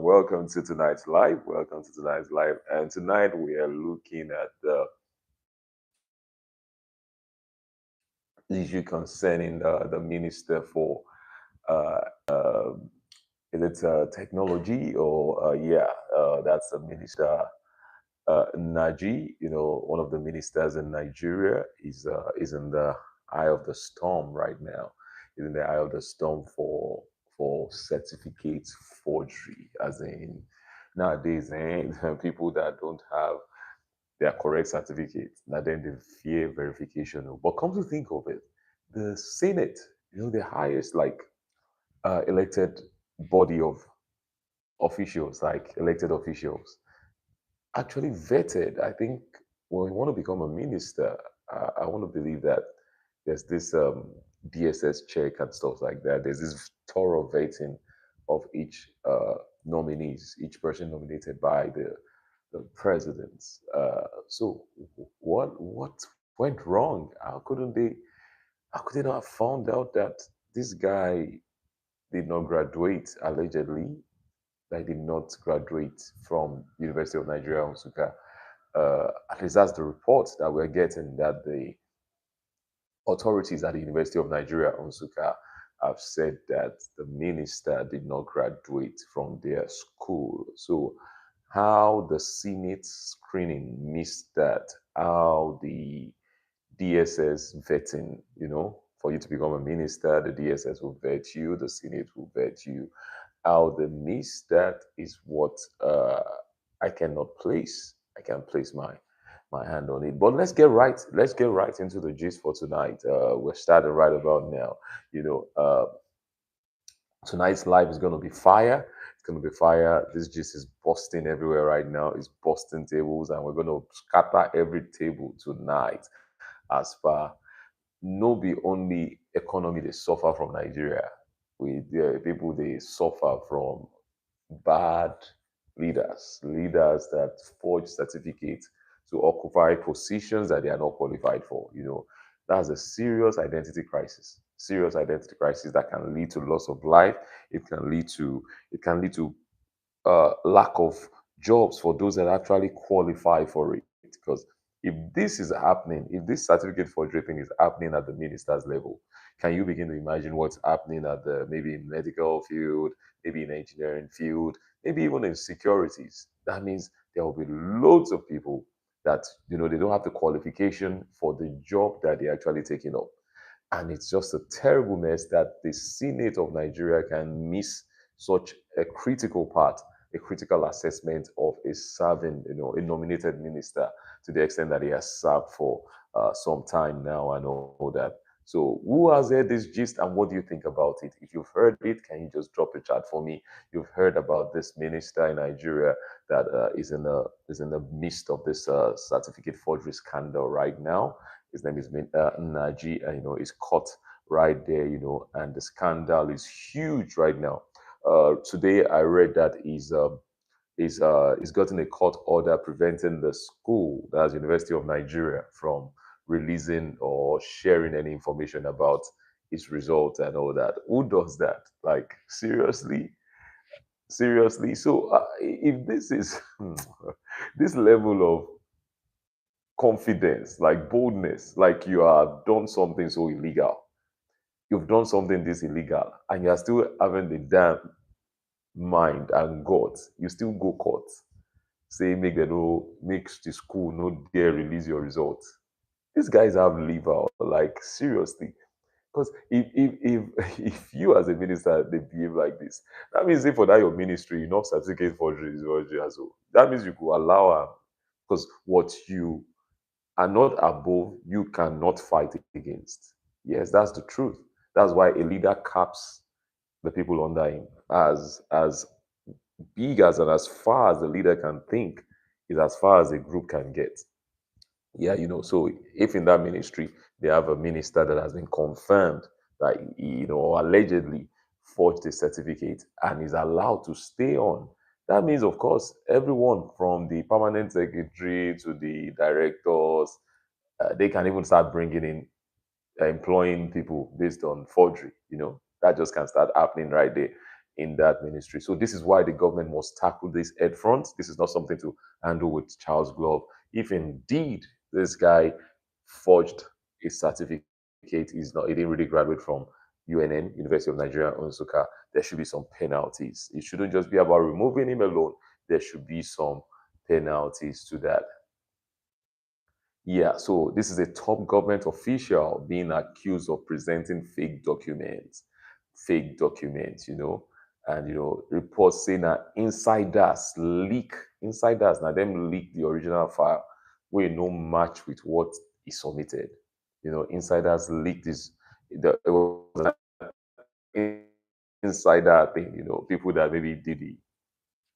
welcome to tonight's live. Welcome to tonight's live. And tonight we are looking at the issue concerning the minister for uh, uh, is it technology or that's the minister Nnaji. One of the ministers in Nigeria is in the eye of the storm right now. Is in the eye of the storm for certificate forgery, as in nowadays, people that don't have their correct certificate, now then they fear verification. But come to think of it, the Senate, the highest elected body of officials, like elected officials, actually vetted. I think when you want to become a minister, I want to believe that there's this DSS check and stuff like that. There's this thorough vetting of each nominees, each person nominated by the presidents. So what went wrong? How could they not have found out that this guy did not graduate allegedly? That he did not graduate from University of Nigeria, Nsukka. At least that's the report that we're getting, that the authorities at the University of Nigeria, Nsukka, have said that the minister did not graduate from their school. So, how the Senate screening missed that, how the DSS vetting, for you to become a minister, the DSS will vet you, the Senate will vet you. How they miss that is what I cannot place. I can't place my hand on it. But let's get right. Let's get right into the gist for tonight. We're starting right about now. You know, uh, Tonight's live is going to be fire. It's going to be fire. This gist is busting everywhere right now. It's busting tables, and we're going to scatter every table tonight. As far no be only economy they suffer from Nigeria. The people they suffer from bad leaders that forge certificates to occupy positions that they are not qualified for. That's a serious identity crisis that can lead to loss of life. It can lead to lack of jobs for those that actually qualify for it. Because if this is happening, if this certificate forgery thing is happening at the minister's level, can you begin to imagine what's happening at the maybe in medical field, maybe in engineering field, maybe even in securities? That means there will be loads of people that they don't have the qualification for the job that they're actually taking up. And it's just a terrible mess that the Senate of Nigeria can miss such a critical part, a critical assessment of a serving, a nominated minister, to the extent that he has served for some time now and all that. So, who has heard this gist and what do you think about it? If you've heard it, can you just drop a chat for me? You've heard about this minister in Nigeria that is in the midst of this certificate forgery scandal right now. His name is Nnaji, and is caught right there, and the scandal is huge right now. Today, I read that he's gotten a court order preventing the school, that's University of Nigeria, from releasing or sharing any information about his results and all that. Who does that? Like, seriously? Seriously? So, if this is this level of confidence, like boldness, like you have done something so illegal, you've done something this illegal, and you are still having the damn mind and guts, you still go court, say make the school no dare release your results. These guys have liver, like seriously. Because if if you as a minister they behave like this, that means if for that your ministry, you know, certificate forgery as well. That means you could allow them, because what you are not above, you cannot fight against. Yes, that's the truth. That's why a leader caps the people under him. As big as and as far as the leader can think is as far as a group can get. Yeah, so if in that ministry they have a minister that has been confirmed that allegedly forged a certificate and is allowed to stay on, that means of course everyone from the permanent secretary to the directors, they can even start bringing in employing people based on forgery. That just can start happening right there in that ministry. So this is why the government must tackle this head front. This is not something to handle with child's glove. If indeed this guy forged a certificate, he didn't really graduate from UNN, University of Nigeria, Nsukka, there should be some penalties. It shouldn't just be about removing him alone. There should be some penalties to that. Yeah, so this is a top government official being accused of presenting fake documents, and reports saying that insiders, now them leak the original file, where no match with what is submitted. Insiders leaked this. It was an insider thing. People that maybe did the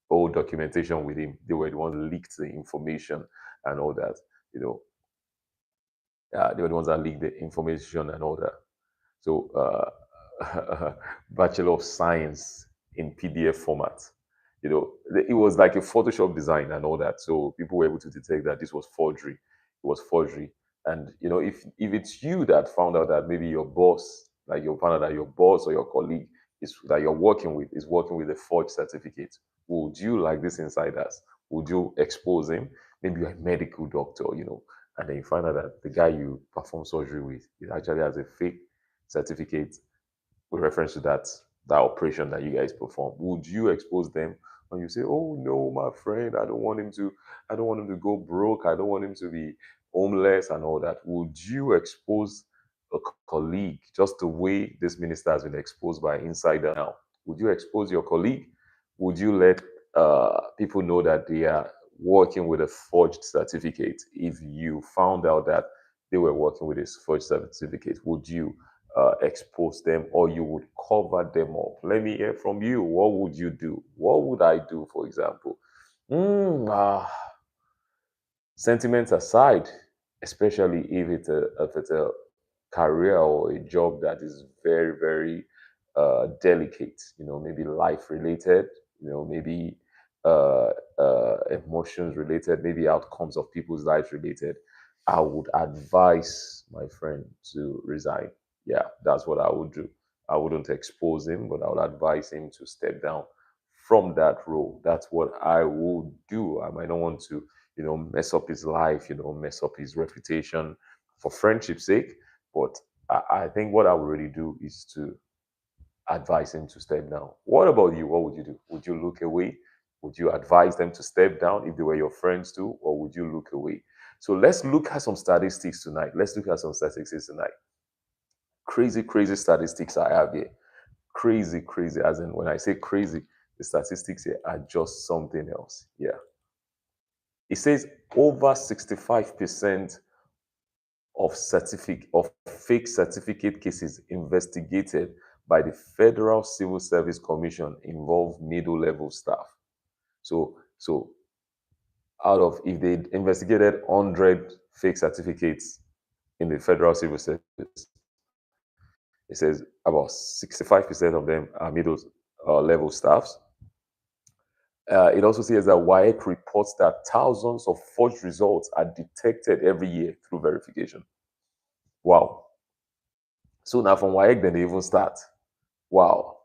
old documentation with him, they were the ones who leaked the information and all that. You know, they were the ones that leaked the information and all that. So, Bachelor of Science in PDF format. It was like a Photoshop design and all that. So people were able to detect that this was forgery. It was forgery. And if it's you that found out that maybe your boss, like you found out that your boss or your colleague is that you're working with is working with a forged certificate, would you, like this insiders, would you expose him? Maybe you're a medical doctor, and then you find out that the guy you perform surgery with is actually has a fake certificate with reference to that operation that you guys perform. Would you expose them when you say, "Oh no, my friend, I don't want him to go broke. I don't want him to be homeless and all that." Would you expose a colleague just the way this minister has been exposed by insider now? Would you expose your colleague? Would you let people know that they are working with a forged certificate if you found out that they were working with a forged certificate? Would you expose them, or you would cover them up? Let me hear from you. What would you do? What would I do, for example? Mm, ah, Sentiments aside, especially if it's a career or a job that is very, very delicate, maybe life related, maybe emotions related, maybe outcomes of people's lives related, I would advise my friend to resign. Yeah, that's what I would do. I wouldn't expose him, but I would advise him to step down from that role. That's what I would do. I might not want to, mess up his life, mess up his reputation for friendship's sake. But I think what I would really do is to advise him to step down. What about you? What would you do? Would you look away? Would you advise them to step down if they were your friends too? Or would you look away? So let's look at some statistics tonight. Let's look at some statistics tonight. Crazy, crazy statistics I have here. Crazy, crazy. As in, when I say crazy, the statistics here are just something else. Yeah. It says over 65% of fake certificate cases investigated by the Federal Civil Service Commission involve middle level staff. So out of, if they investigated 100 fake certificates in the Federal Civil Service, it says about 65% of them are middle level staffs. It also says that WAEC reports that thousands of forged results are detected every year through verification. Wow. So now from WAEC, then they even start. Wow.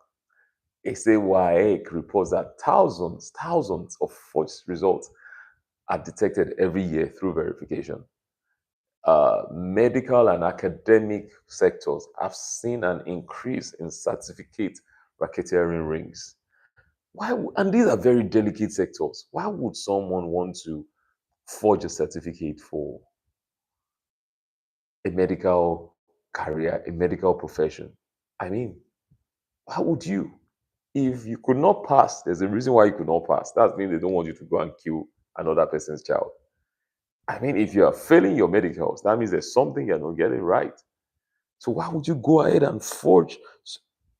It says WAEC reports that thousands of forged results are detected every year through verification. Medical and academic sectors have seen an increase in certificate racketeering rings. And these are very delicate sectors. Why would someone want to forge a certificate for a medical career, a medical profession? I mean, how would you? If you could not pass, there's a reason why you could not pass. That means they don't want you to go and kill another person's child. I mean, if you are failing your medicals, that means there's something you're not getting right. So why would you go ahead and forge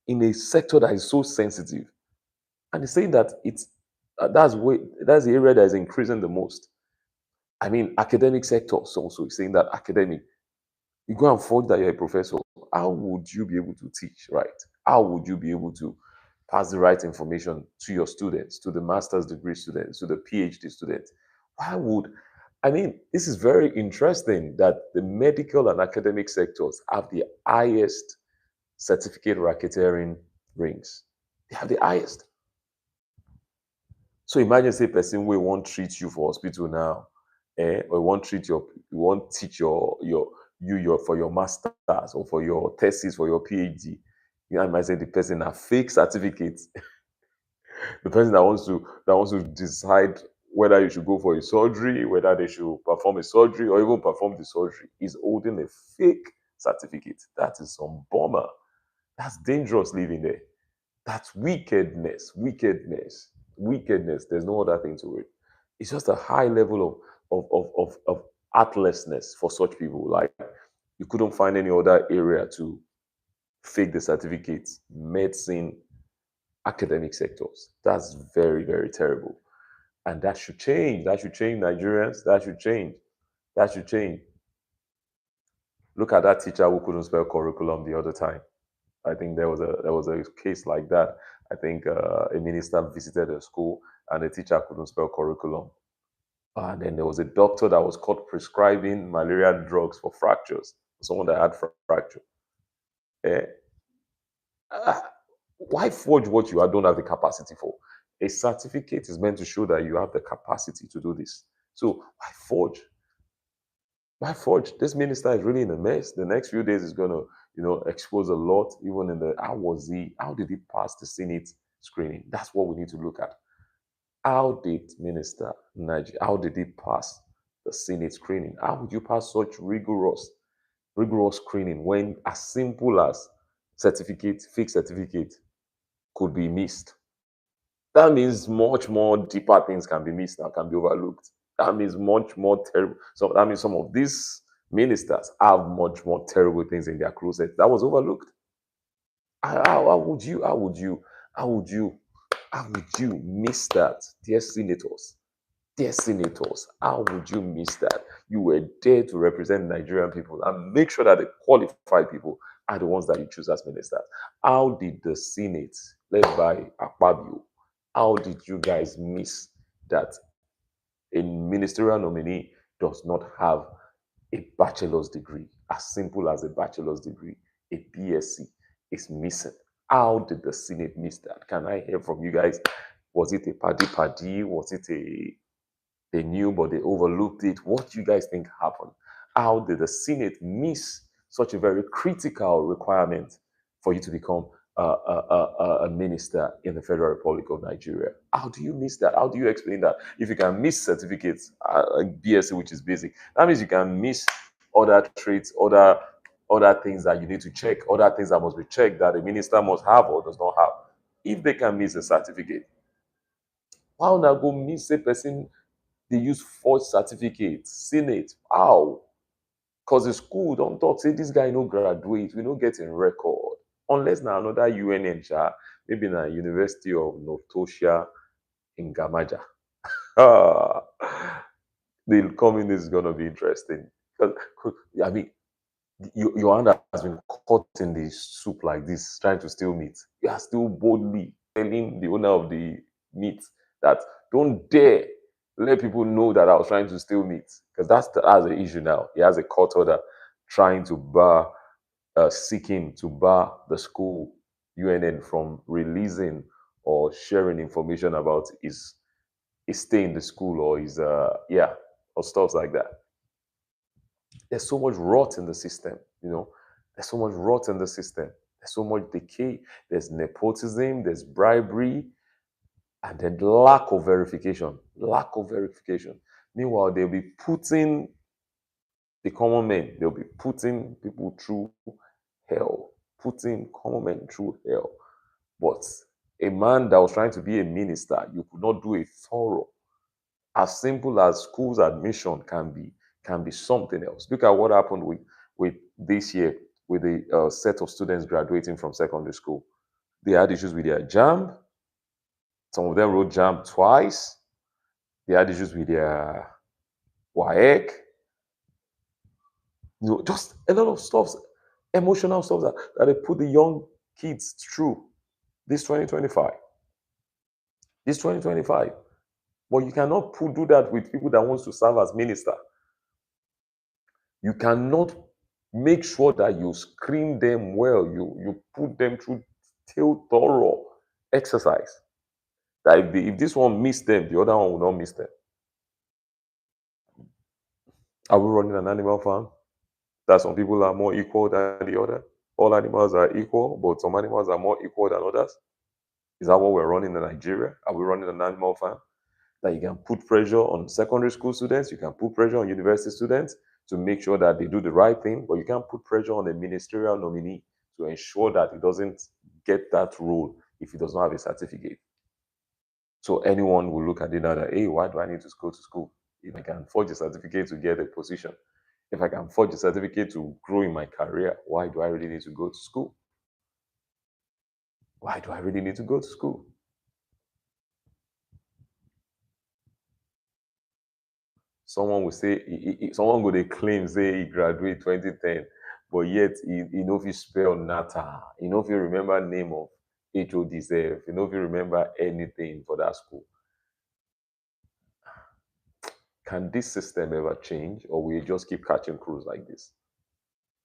in a sector that is so sensitive? And it's saying that that's the area that is increasing the most. I mean, academic sectors also is saying that academic, you go and forge that you're a professor. How would you be able to teach right? How would you be able to pass the right information to your students, to the master's degree students, to the PhD students? Why would I mean, this is very interesting that the medical and academic sectors have the highest certificate racketeering rings. They have the highest. So imagine say person wey wan treat you for hospital now, or you wan teach your for your masters or for your thesis for your PhD. You know, might say the person a fake certificate. The person that wants to decide whether you should go for a surgery, whether they should perform a surgery or even perform the surgery is holding a fake certificate. That is some bomber. That's dangerous living there. That's wickedness, wickedness, wickedness. There's no other thing to it. It's just a high level of artlessness for such people. Like you couldn't find any other area to fake the certificates. Medicine, academic sectors. That's very, very terrible. And that should change. That should change, Nigerians. That should change. That should change. Look at that teacher who couldn't spell curriculum the other time. I think there was a case like that. I think a minister visited a school and the teacher couldn't spell curriculum. And then there was a doctor that was caught prescribing malaria drugs for fractures. Someone that had fracture. Eh, ah, why forge what you don't have the capacity for? A certificate is meant to show that you have the capacity to do this. So why forge? Why forge? This minister is really in a mess. The next few days is gonna, expose a lot. Even in the how did he pass the Senate screening? That's what we need to look at. How did Minister Nnaji, how did he pass the Senate screening? How would you pass such rigorous screening when as simple as fake certificate could be missed? That means much more deeper things can be missed and can be overlooked. That means much more terrible. So that means some of these ministers have much more terrible things in their closet that was overlooked. How would you? How would you? How would you? How would you miss that, dear senators? Dear senators, how would you miss that? You were there to represent Nigerian people and make sure that the qualified people are the ones that you choose as ministers. How did the Senate, led by Akpabio, how did you guys miss that a ministerial nominee does not have a bachelor's degree, as simple as a bachelor's degree, a BSc is missing? How did the Senate miss that? Can I hear from you guys? Was it a paddy? Was it they knew but they overlooked it? What do you guys think happened? How did the Senate miss such a very critical requirement for you to become a minister in the Federal Republic of Nigeria? How do you miss that? How do you explain that? If you can miss certificates, like BSc, which is basic, that means you can miss other traits, other things that you need to check, other things that must be checked that a minister must have or does not have. If they can miss a certificate, why not go miss a person? They use forged certificates, senate. How? Because the school don't talk, say this guy no graduate, we no get in record. Unless now another UNN, maybe na University of Notosia in Gamaja. Ah, the coming is gonna be interesting. 'Cause, I mean, your hand has been caught in the soup like this, trying to steal meat. You are still boldly telling the owner of the meat that don't dare let people know that I was trying to steal meat, because that's the issue now. He has a court order trying to seeking to bar the school UNN from releasing or sharing information about his stay in the school or his or stuff like that. There's so much rot in the system, There's so much rot in the system. There's so much decay. There's nepotism, there's bribery, and then lack of verification. Lack of verification. Meanwhile, they'll be putting the common men, they'll be putting people through hell, putting common men through hell. But a man that was trying to be a minister, you could not do a thorough, as simple as schools admission can be something else. Look at what happened with this year with the set of students graduating from secondary school. They had issues with their jam. Some of them wrote jam twice. They had issues with their WAEC. Just a lot of stuff, emotional stuff that they put the young kids through this 2025. This 2025. But you cannot do that with people that wants to serve as minister. You cannot make sure that you screen them well. You put them through till thorough. Exercise. That if this one miss them, the other one will not miss them. Are we running an animal farm? That some people are more equal than the other? All animals are equal, but some animals are more equal than others? Is that what we're running in Nigeria? Are we running an animal farm? That you can put pressure on secondary school students, you can put pressure on university students to make sure that they do the right thing, but you can't put pressure on a ministerial nominee to ensure that he doesn't get that role if he does not have a certificate. So anyone will look at it now that, hey, why do I need to go to school? If I can forge a certificate to get a position, if I can forge a certificate to grow in my career, why do I really need to go to school? Why do I really need to go to school? Someone will say, someone go dey claim say he graduate 2010, but yet he no fit spell nata. He no fit remember name of HOD sef. He no fit remember anything for that school. Can this system ever change, or will it just keep catching crews like this?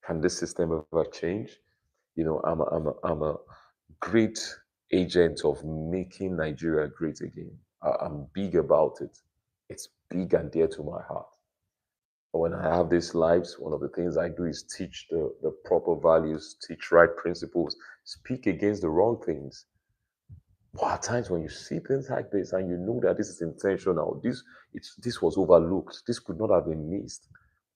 Can this system ever change? You know, I'm a great agent of making Nigeria great again. I'm big about it. It's big and dear to my heart. But when I have these lives, one of the things I do is teach the proper values, teach right principles, speak against the wrong things. But at times when you see things like this and you know that this is intentional, this was overlooked, this could not have been missed.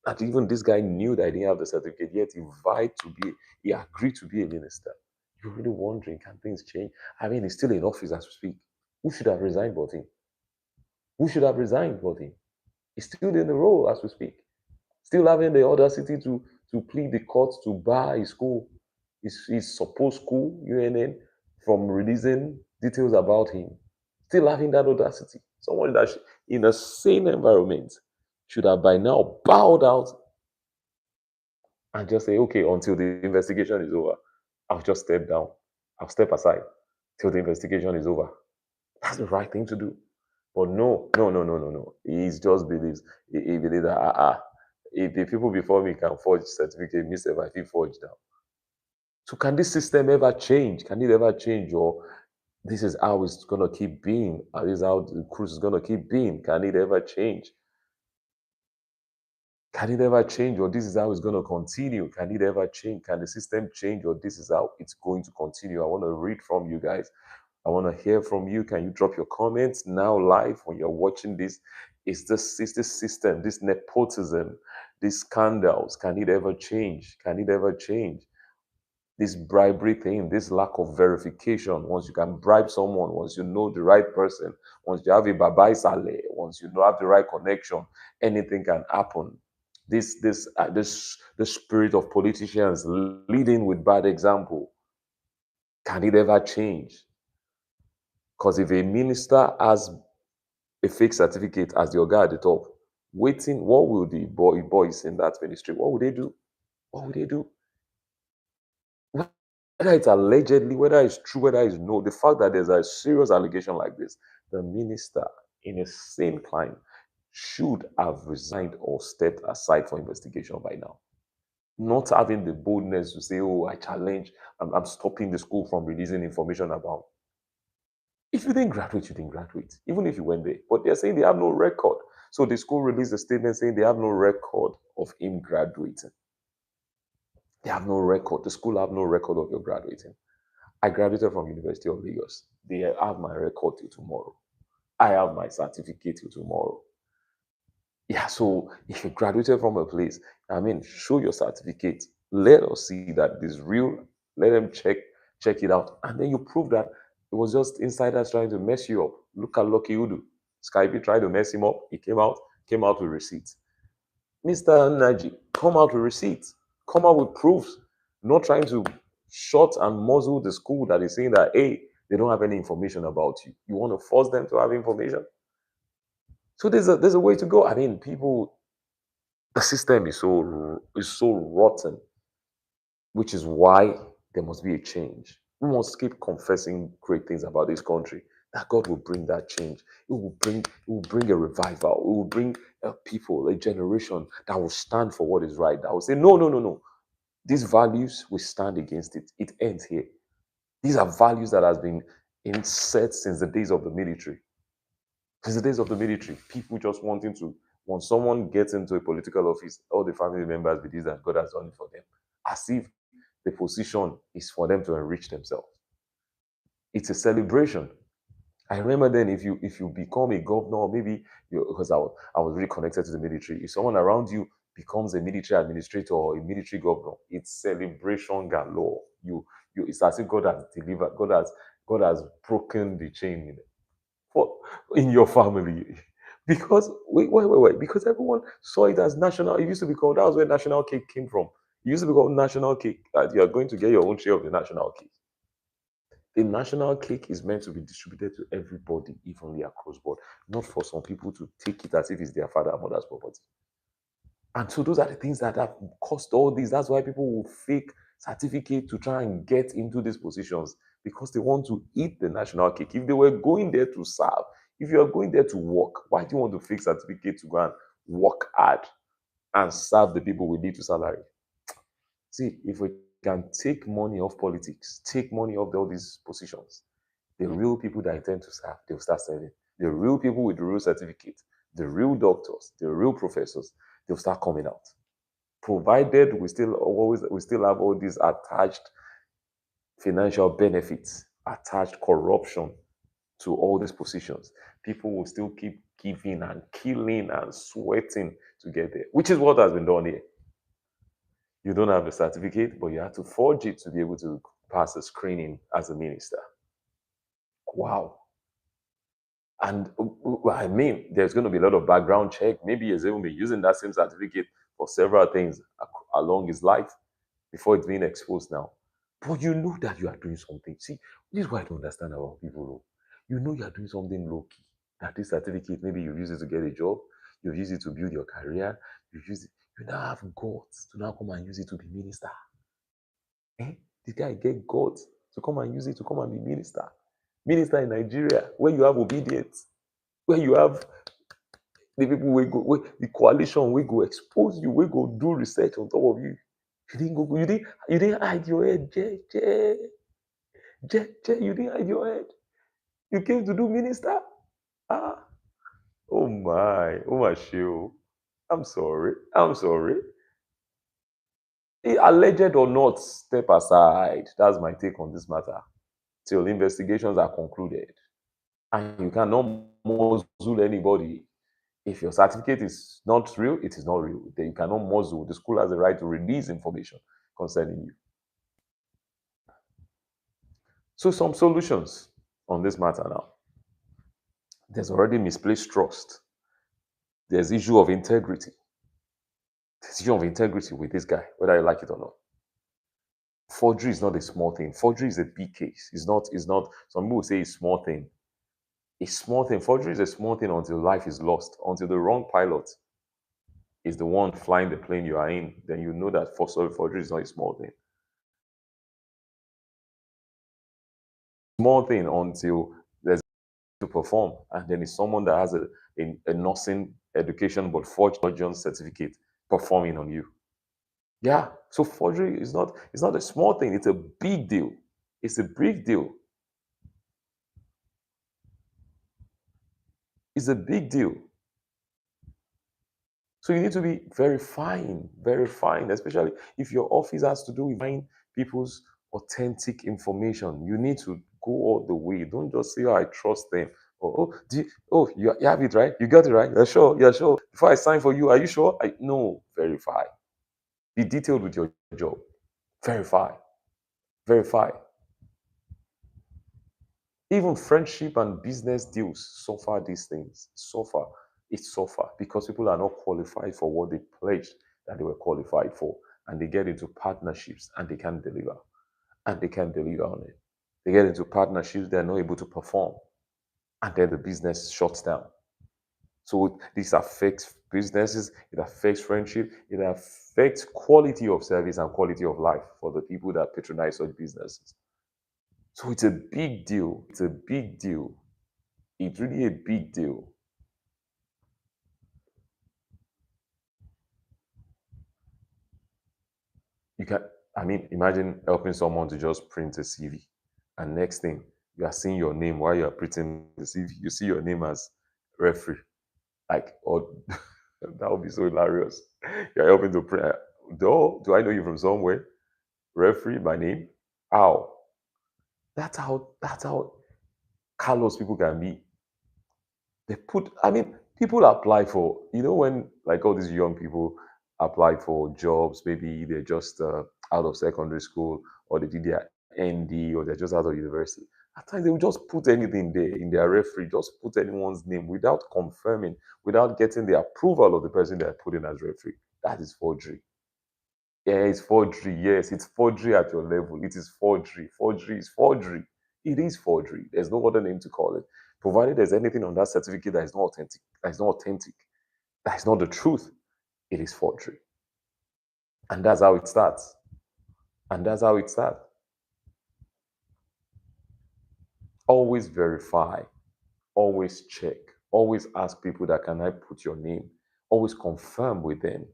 And even this guy knew that he didn't have the certificate, yet he agreed to be a minister. You're really wondering, can things change? I mean, he's still in office as we speak. Who should have resigned but him? Who should have resigned but him? He's still in the role as we speak. Still having the audacity to plead the court to bar his school, his supposed school, UNN, from releasing details about him. Still having that audacity. Someone that in a sane environment should have by now bowed out and just say, okay, until the investigation is over, I'll just step down. I'll step aside till the investigation is over. That's the right thing to do. But no, no, no, no, no, no. He just believes, he believes that, if the people before me can forge certificate, me if I feel forge now. So can this system ever change? Can it ever change? Or this is how it's gonna keep being? Or this is how the cruise is gonna keep being? Can it ever change? Can it ever change? Or this is how it's gonna continue? Can it ever change? Can the system change? Or this is how it's going to continue? I want to read from you guys. I want to hear from you. Can you drop your comments now live when you're watching this? Is this system, this nepotism, these scandals, can it ever change? Can it ever change? This bribery thing, this lack of verification, once you can bribe someone, once you know the right person, once you have a babai saleh, once you know have the right connection, anything can happen. This spirit of politicians leading with bad example, can it ever change? Because if a minister has a fake certificate as the guy at the top, waiting, what will the boys in that ministry, what would they do? What would they do? Whether it's allegedly, whether it's true, whether it's no, the fact that there's a serious allegation like this, the minister in a sane climate should have resigned or stepped aside for investigation by now. Not having the boldness to say, oh, I challenge, I'm stopping the school from releasing information about. If you didn't graduate, you didn't graduate, even if you went there. But they're saying they have no record. So the school released a statement saying they have no record of him graduating. They have no record. The school have no record of your graduating. I graduated from University of Lagos. They have my record till tomorrow. I have my certificate till tomorrow. Yeah, so if you graduated from a place, I mean, show your certificate. Let us see that this real. Let them check it out, and then you prove that it was just insiders trying to mess you up. Look at Lucky Udu. Skype tried to mess him up. He came out with receipts. Mr. Nnaji, come out with receipts. Come out with proofs. Not trying to shut and muzzle the school that is saying that, hey, they don't have any information about you. You want to force them to have information? So there's a way to go. I mean, people, the system is so rotten, which is why there must be a change. We must keep confessing great things about this country. That God will bring that change. It will bring a revival. It will bring people, a generation that will stand for what is right. That will say, no, no, no, no. These values, we stand against it. It ends here. These are values that has been in set since the days of the military. Since the days of the military, people just wanting to, when someone gets into a political office, all the family members believe that God has done it for them, as if the position is for them to enrich themselves. It's a celebration. I remember then, if you become a governor, or maybe because I was really connected to the military. If someone around you becomes a military administrator or a military governor, it's celebration galore. It's as if God has delivered, God has broken the chain for in your family. Because wait, because everyone saw it as national. It used to be called, that was where national cake came from. It used to be called national cake. That you are going to get your own share of the national cake. The national cake is meant to be distributed to everybody evenly across board, not for some people to take it as if it's their father and mother's property. And so those are the things that have caused all this. That's why people will fake certificate to try and get into these positions, because they want to eat the national cake. If they were going there to serve, if you are going there to work, why do you want to fake certificate to go and work hard and serve the people we need to salary? See, if we can take money off politics, take money off all these positions, the real people that intend to serve, they'll start serving. The real people with the real certificate, the real doctors, the real professors, they'll start coming out. Provided we still have all these attached financial benefits, attached corruption to all these positions, people will still keep giving and killing and sweating to get there, which is what has been done here. You don't have a certificate, but you have to forge it to be able to pass a screening as a minister. Wow. And I mean, there's going to be a lot of background check. Maybe he's even been using that same certificate for several things along his life before it's being exposed now. But you know that you are doing something. See, this is what I don't understand about people. You know you are doing something low key. That this certificate, maybe you use it to get a job, you use it to build your career, you use it, you now have guts to now come and use it to be minister. Eh? This guy get guts to come and use it to come and be minister. Minister in Nigeria, where you have obedience, where you have the people the coalition we go expose you, we go do research on top of you. You didn't hide your head, you didn't hide your head. You came to do minister. Ah, oh my show. I'm sorry. I'm sorry. Alleged or not, step aside. That's my take on this matter. Till investigations are concluded. And you cannot muzzle anybody. If your certificate is not real, it is not real. Then you cannot muzzle. The school has the right to release information concerning you. So some solutions on this matter now. There's already misplaced trust. There's issue of integrity. There's issue of integrity with this guy, whether you like it or not. Forgery is not a small thing. Forgery is a big case. It's not, some people say it's small thing. A small thing. Forgery is a small thing until life is lost, until the wrong pilot is the one flying the plane you are in. Then you know that forgery is not a small thing. Small thing until there's to perform, and then it's someone that has a nursing education but forged surgeon certificate performing on you. Yeah, so forgery is not, it's not a small thing, it's a big deal. It's a big deal. It's a big deal. So you need to be very fine, especially if your office has to do with finding people's authentic information. You need to go all the way. Don't just say, "Oh, I trust them." You have it right. You got it right. You're sure. You're sure. Before I sign for you, are you sure? No. Verify. Be detailed with your job. Verify. Verify. Even friendship and business deals suffer these things. Suffer. It suffer because people are not qualified for what they pledged that they were qualified for. And they get into partnerships and they can't deliver. And they can't deliver on it. They get into partnerships, they're not able to perform. And then the business shuts down. So this affects businesses, it affects friendship, it affects quality of service and quality of life for the people that patronize such businesses. So it's a big deal. It's a big deal. It's really a big deal. You can, I mean, imagine helping someone to just print a CV, and next thing, you are seeing your name while you are printing the CV. You see your name as referee, like, or that would be so hilarious. You're helping to print. Do I know you from somewhere? Referee, my name. How? That's how callous people can be. They put, I mean, people apply for, when like all these young people apply for jobs, maybe they're just out of secondary school, or they did their ND, or they're just out of university. At times they will just put anything there in their referee, just put anyone's name without confirming, without getting the approval of the person they're putting as referee. That is forgery. Yeah, it's forgery. Yes, it's forgery at your level. It is forgery. Forgery is forgery. It is forgery. There's no other name to call it. Provided there's anything on that certificate that is not the truth, it is forgery. And that's how it starts. And that's how it starts. Always verify, always check, always ask people that can I put your name, always confirm with them.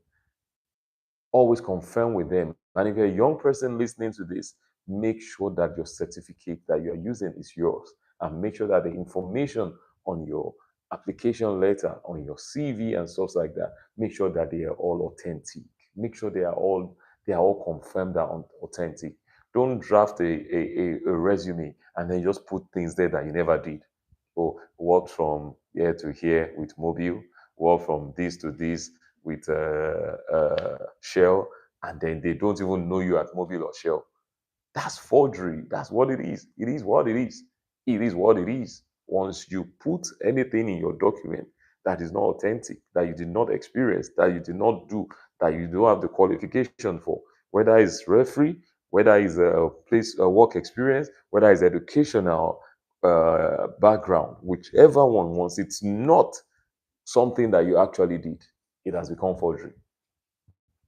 Always confirm with them. And if you're a young person listening to this, make sure that your certificate that you're using is yours. And make sure that the information on your application letter, on your CV and stuff like that, make sure that they are all authentic. Make sure they are all confirmed and authentic. Don't draft a resume and then just put things there that you never did. Or work from here to here with mobile, work from this to this with Shell, and then they don't even know you at Mobile or Shell. That's forgery. That's what it is. It is what it is. It is what it is. Once you put anything in your document that is not authentic, that you did not experience, that you did not do, that you don't have the qualification for, whether it's referee, whether it's a place, a work experience, whether it's educational background, whichever one, once it's not something that you actually did, it has become forgery.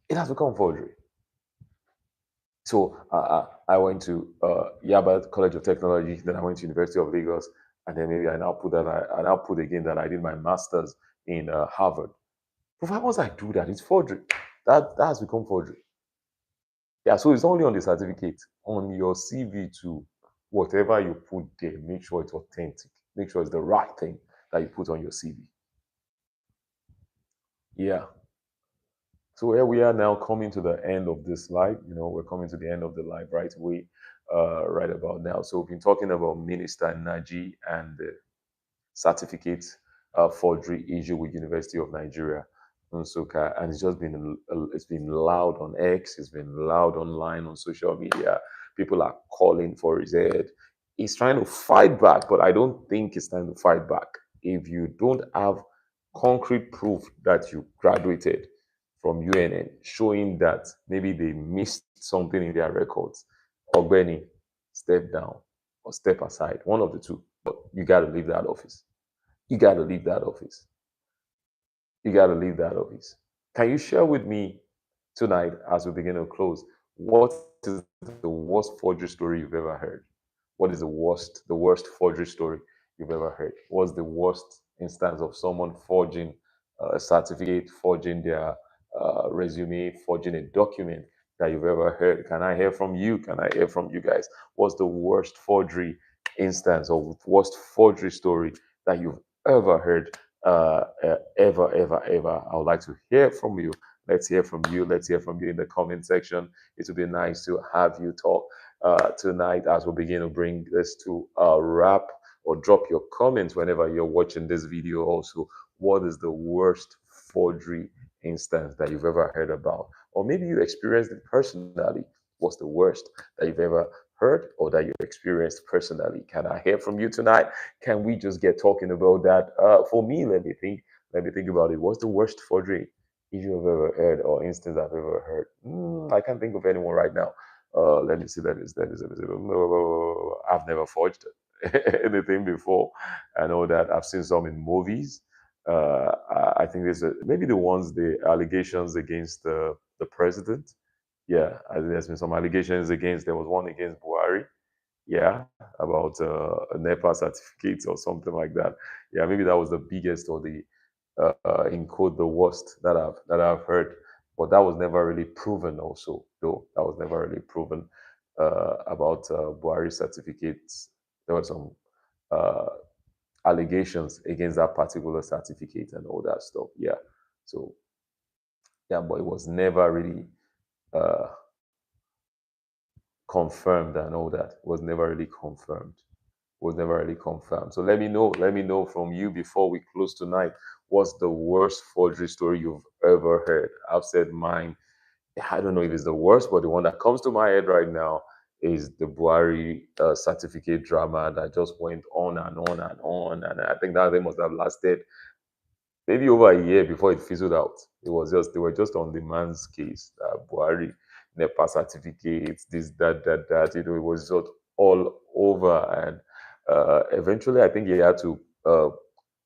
It has become forgery. So I went to Yaba College of Technology, then I went to University of Lagos, and then maybe I now put again that I did my masters in Harvard. But once I do that, it's forgery. That has become forgery. Yeah, so it's not only on the certificate, on your CV too. Whatever you put there, make sure it's authentic. Make sure it's the right thing that you put on your CV. Yeah. So here we are now coming to the end of this live. We're coming to the end of the live right away, right about now. So we've been talking about Minister Nnaji and the certificate forgery issue with University of Nigeria, Nsukka, and it's been loud on X, it's been loud online on social media. People are calling for his head. He's trying to fight back, but I don't think it's time to fight back. If you don't have concrete proof that you graduated from UNN, showing that maybe they missed something in their records, Ogbeni, step down or step aside, one of the two. But you got to leave that office. You got to leave that office. You got to leave that office. Can you share with me tonight, as we begin to close, what is the worst forgery story you've ever heard? What is the worst forgery story you've ever heard? What's the worst instance of someone forging a certificate, forging their resume, forging a document that you've ever heard? Can I hear from you? Can I hear from you guys? What's the worst forgery instance or worst forgery story that you've ever heard? Ever, ever, ever. I would like to hear from you. Let's hear from you. Let's hear from you in the comment section. It would be nice to have you talk tonight as we begin to bring this to a wrap, or drop your comments whenever you're watching this video. Also, what is the worst forgery instance that you've ever heard about? Or maybe you experienced it personally. What's the worst that you've ever heard or that you experienced personally? Can I hear from you tonight? Can we just get talking about that? For me, let me think. Let me think about it. What's the worst forgery issue I've ever heard or instance I've ever heard? I can't think of anyone right now. Let me see. Let me see. No, I've never forged anything before. I know that I've seen some in movies. I think maybe the allegations against the president. Yeah, I think there's been some allegations against. There was one against Buhari. Yeah, about a NEPA certificate or something like that. Yeah, maybe that was the biggest or the in quote the worst that I've heard, but that was never really proven. Also, though that was never really proven about Buhari certificates. there were some uh, allegations against that particular certificate and all that stuff. Yeah. So yeah, but it was never really uh, confirmed and all that. It was never really confirmed. Was never really confirmed. So let me know from you before we close tonight. What's the worst forgery story you've ever heard? I've said mine. I don't know if it's the worst, but the one that comes to my head right now is the Buhari certificate drama that just went on and on and on. And I think that they must have lasted maybe over a year before it fizzled out. It was just they were just on the man's case. Buhari, NEPA certificates, this, that. You know, it was just all over, and eventually, I think he had to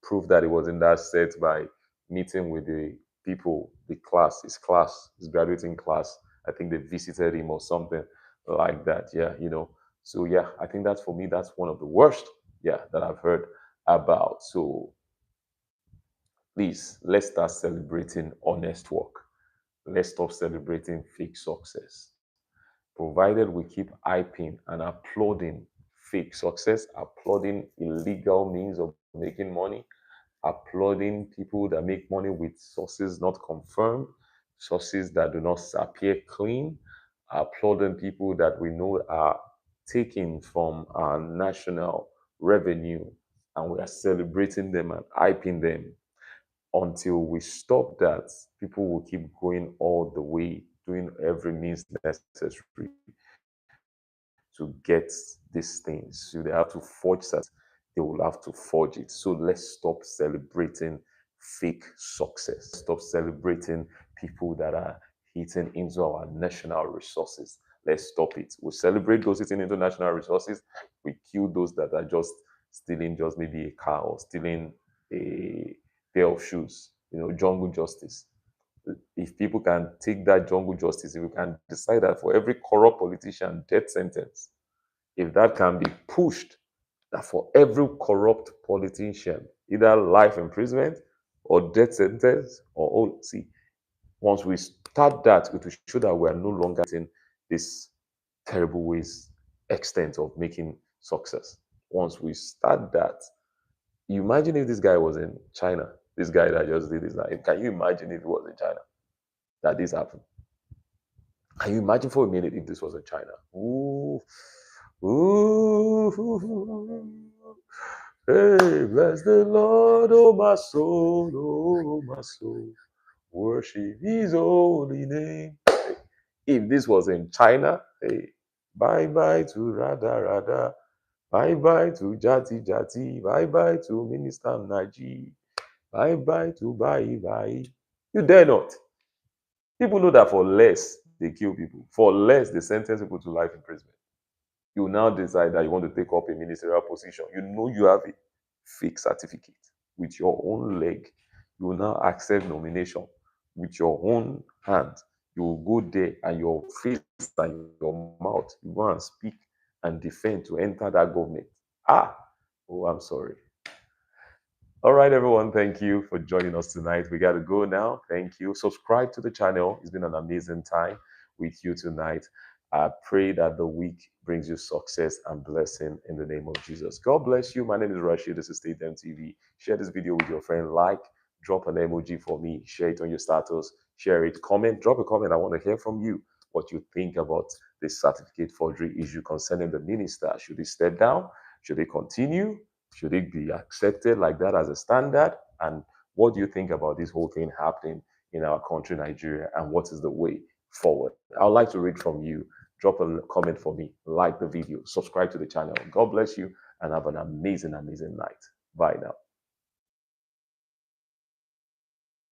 prove that it was in that set by meeting with the people, the class, his graduating class. I think they visited him or something like that. Yeah, you know. So yeah, I think that's for me. That's one of the worst. Yeah, that I've heard about. So please, let's start celebrating honest work. Let's stop celebrating fake success. Provided we keep hyping and applauding fake success, applauding illegal means of making money, applauding people that make money with sources not confirmed, sources that do not appear clean, applauding people that we know are taking from our national revenue, and we are celebrating them and hyping them. Until we stop that, people will keep going all the way, doing every means necessary to get these things. So they have to forge that, they will have to forge it. So let's stop celebrating fake success. Stop celebrating people that are hitting into our national resources. Let's stop it. We celebrate those hitting into national resources. We kill those that are just stealing just maybe a car or stealing a pair of shoes. You know, jungle justice. If people can take that jungle justice, if we can decide that for every corrupt politician, death sentence, if that can be pushed, that for every corrupt politician, either life imprisonment or death sentence, or oh, see, once we start that, it will show that we are no longer in this terrible ways extent of making success. Once we start that, you imagine if this guy was in China, this guy that just did this, like, can you imagine if it was in China that this happened? Can you imagine for a minute if this was in China? Ooh, ooh, hey, bless the Lord, oh my soul, worship His holy name. If this was in China, hey, bye bye to Radha Radha, bye bye to Jati Jati, bye bye to Minister Nnaji, bye bye to Bye Bye. You dare not. People know that for less they kill people, for less they sentence people to life imprisonment. You now decide that you want to take up a ministerial position. You know you have a fake certificate with your own leg. You will now accept nomination with your own hand. You will go there and your face and your mouth, you go and speak and defend to enter that government. Ah, oh, I'm sorry. All right, everyone. Thank you for joining us tonight. We got to go now. Thank you. Subscribe to the channel. It's been an amazing time with you tonight. I pray that the week brings you success and blessing in the name of Jesus. God bless you. My name is Rashid. This is State MTV. Share this video with your friend. Like, drop an emoji for me. Share it on your status. Share it. Comment. Drop a comment. I want to hear from you what you think about this certificate forgery issue concerning the minister. Should he step down? Should he continue? Should it be accepted like that as a standard? And what do you think about this whole thing happening in our country, Nigeria? And what is the way forward? I would like to read from you. Drop a comment for me, like the video, subscribe to the channel. God bless you and have an amazing, amazing night. Bye now.